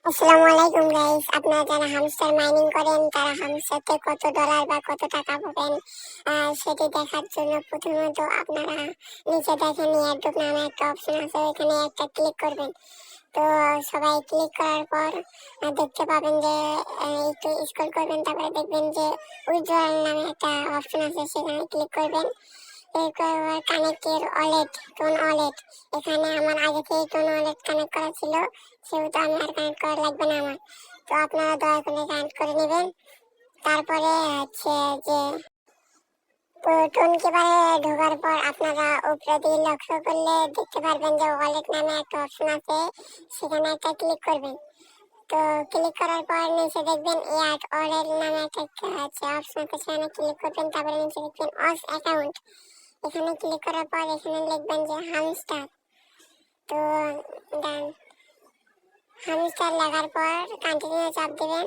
আসসালামু আলাইকুম গাইস, আপনারা যারা হামস্টার মাইনিং করেন তারা হামস্টারতে কত ডলার বা কত টাকা পাবেন সেটি দেখার জন্য প্রথমত আপনারা নিচে দেখেন এয়ারড্রপ নামে একটা অপশন আছে, ওইখানে একটা ক্লিক করবেন। তো সবাই ক্লিক করার পর দেখতে পাবেন যে একটু স্ক্রল করবেন, তারপরে দেখবেন যে উইথড্রয়াল নামে একটা অপশন আছে, সেখানে ক্লিক করবেন। কানেক্টের ওয়ালেট, টোন ওয়ালেট, এখানে আমার আগে থেকে টোন ওয়ালেট কানেক্ট করা ছিল, সেহেতু আমি আর কানেক্ট করা লাগবে না আমার। তো আপনারা দয়া করে কানেক্ট করে নেবেন। তারপরে হচ্ছে যে টোন কেবারে ঢোকার পর আপনারা উপরে দিয়ে লক্ষ্য করলে দেখতে পারবেন যে ওয়ালেট নামে একটা অপশন আছে, সেখানে একটা ক্লিক করবেন। তো ক্লিক করার পর নিচে দেখবেন এয়ার ওয়ালেট নামে একটা হচ্ছে অপশন আছে, সেখানে ক্লিক করবেন। তারপরে নিচে দেখবেন অস অ্যাকাউন্ট, এখানে ক্লিক করার পর এখানে লিখবেন যে হামস্টার। তো হামস্টার লেখার পর কন্টিনিউ চাপ দেবেন।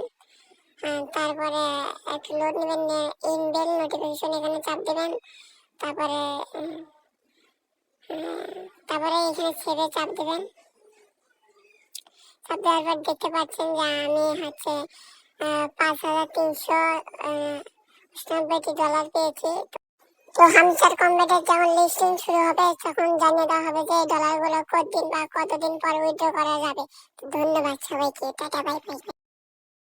তারপরে একটু লোড নেবেন, ইনবেল নোটিফিকেশন এখানে চাপ দেবেন। তারপরে তারপরে এখানে সেভে চাপ দেবেন। চাপ দেওয়ার পর দেখতে পাচ্ছেন যে আমি হচ্ছে 5,390 পেয়েছি। তো হামস্টার কম্বেটের যখন লিস্টিং শুরু হবে তখন জানিয়ে দেওয়া হবে যে ডলারগুলো কতদিন বা কতদিন পর উইথড্র করা যাবে। ধন্যবাদ সবাইকে, টাটা, বাই বাই।